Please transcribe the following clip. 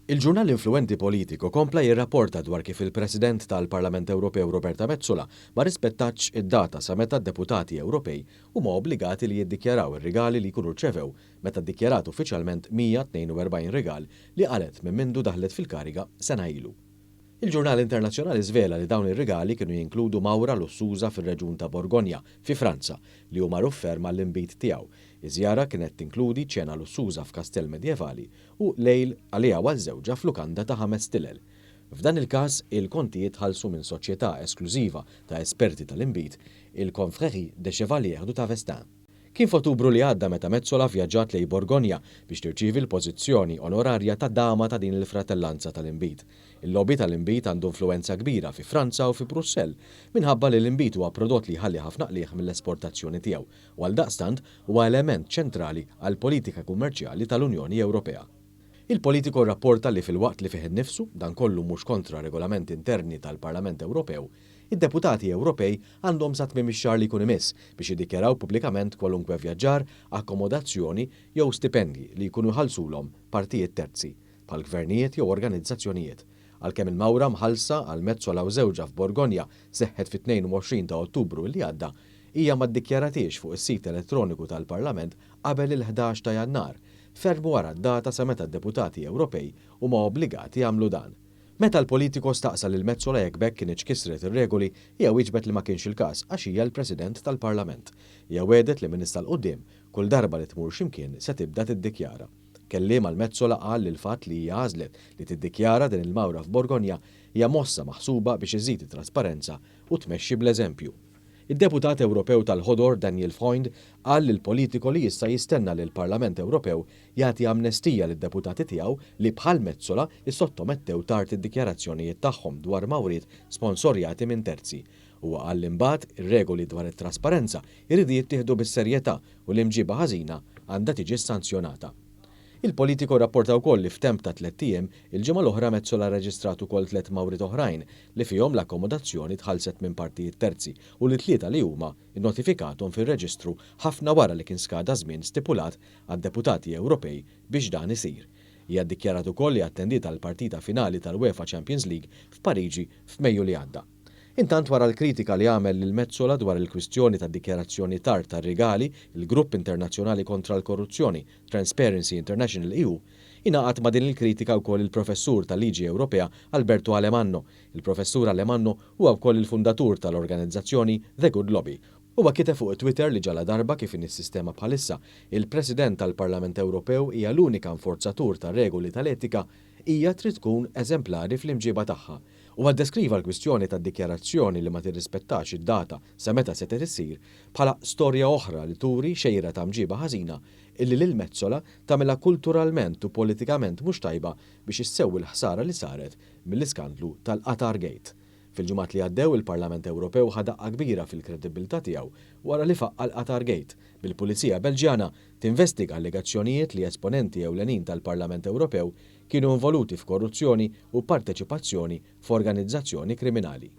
Il-ġurnal influenti politiku kompla jirrapporta dwar kif il-President tal-Parlament Ewropew Roberta Metsola ma rispettax id-data sa meta d-deputati Ewropej huma obbligati li jiddikjaraw ir-rigali li jkunu rċevew meta ddikjarat uffiċjalment 142 rigal li qalet minn mindu daħlet fil-kariga sena ilu. Il-ġurnal internazzjonali żvela li dawn ir-rigali kienu jinkludu mawra lussuża fir-reġjun ta' Borgogna fi Franza li huma ruffer mal-inbit tiegħu. Iż-żjara kienet tinkludi ċena lussuża f'kastell medjevali u lejl għaliha għaż-żewġa f'lukanda ta' 5 stilel. F'dan il-każ il-kontijiet ħallsu minn soċjetà esklużiva ta' esperti tal-inbit, il-Confrérie des Chevaliers du Tavestin. Kien f'Ottubru li għadda meta Metsola vjaġġat lejn Borgogna biex tirċievi l-pożizzjoni onorarja ta' dama ta' din il-fratellanza tal-inbit. Il-lobby tal-inbit għandu influenza kbira fi Franza u fi Brussell minħabba li l-inbit huwa prodott li jħalli ħafna qlieħ mill-esportazzjoni tiegħu u għaldaqstant huwa element ċentrali għall politika kummerċjali tal-Unjoni Ewropea. Il-politiku rrapporta li fil-waqt li fih innifsu dan kollu mhux kontra regolamenti interni tal-Parlament Ewropew, id-deputati Ewropej għandhom sa tmiem ix-xahar li jkun imiss biex jiddikjaraw pubblikament kwalunkwe vjaġġar, akkomodazzjoni jew stipendji li jkunu jħallsulhom partijiet terzi bħal gvernijiet jew organizzazzjonijiet. Għalkemm il-mawra mħallsa għal Metsola u żewġa f'Borgogna seħħet fit-22 ta' Ottubru li għadda, hija ma ddikjaratix fuq is-sit elettroniku tal-Parlament qabel il-11 ta' Jannar, ferm wara d-data sa meta d-deputati Ewropej huma obbligati jagħmlu dan. Meta l-politiku staqsa lil Metsola jekk bekk kien iċkisret ir-regoli, hija wieġbet li ma kienx il-każ għax hija l-President tal-Parlament. Hija wedet li minn issa l-qudiem kull darba li tmur x'imkien se tibda tiddikjara. Kelliem mal-Metsola qal li l-fatt li hija għażlet li tiddikjara din il-mawra f'Borgogna hija mossa maħsuba biex iżid it-trasparenza u tmexxi bl-eżempju. Id-deputat Ewropew tal-ħodor Daniel Freund qal li l-politiku li jista' jistenna li l-Parlament Ewropew jagħti amnestija lid-deputati tiegħu li bħal Metsola issottomettew tard id-dikjarazzjonijiet tagħhom dwar mawriet sponsorjati minn terzi. Huwa qal li mbagħad ir-regoli dwar it-trasparenza jridu jittieħdu bis-serjetà u l-imġiba ħażina għandha tiġi sanzjonata. Il-politiku rrapporta wkoll li f'temp ta' 3 ijiem il-ġimgħa l-oħra Metsola rreġistrat ukoll 3 mawriet oħrajn li fihom l-akkomodazzjoni tħallset minn partijiet terzi u li tlieta li huma nnotifikathom fir-reġistru ħafna wara li kien skada żmien stipulat għad-deputati Ewropej biex dan isir. Hija ddikjarat ukoll li attendiet għall-partita finali tal-UEFA Champions League f'Pariġi f'Mejju li għadda. Intant wara l-kritika li għamel lil Metsola dwar il-kwistjoni tad-dikjarazzjoni tard tar-rigali, il-Grupp Internazzjonali kontra l-Korruzzjoni, Transparency International EU, ingħaqad ma' din il-kritika wkoll il-professur tal-Liġi Ewropea Alberto Alemanno. Il-professur Alemanno huwa wkoll il-fundatur tal-organizzazzjoni The Good Lobby. Huwa kiteb fuq Twitter li ġala darba kif in is-sistema bħalissa il-President tal-Parlament Ewropew hija l-unika nforzatur tar-regoli tal-etika hija trid tkun eżemplari fl-imġiba tagħha. U għaddeskriva l-kwistjoni tad-dikjarazzjoni li ma tirrispettax id-data sa meta se issir bħala storja oħra li turi xejra ta' mġiba ħażina illi lil Metsola tagħmilha kulturalment u politikament mhux tajba biex issewwi l-ħsara li saret mill-iskandlu tal-Qatar Gate. Fil-ġimgħat li għaddew il-Parlament Ewropew ħadaqqa kbira fil-kredibilità tiegħu wara li faqqa l-Qatar Gate bil-Pulizija Belġjana tinvestiga allegazzjonijiet li esponenti ewlenin tal-Parlament Ewropew kienu involuti f'korruzzjoni u parteċipazzjoni f'organizzazzjoni kriminali.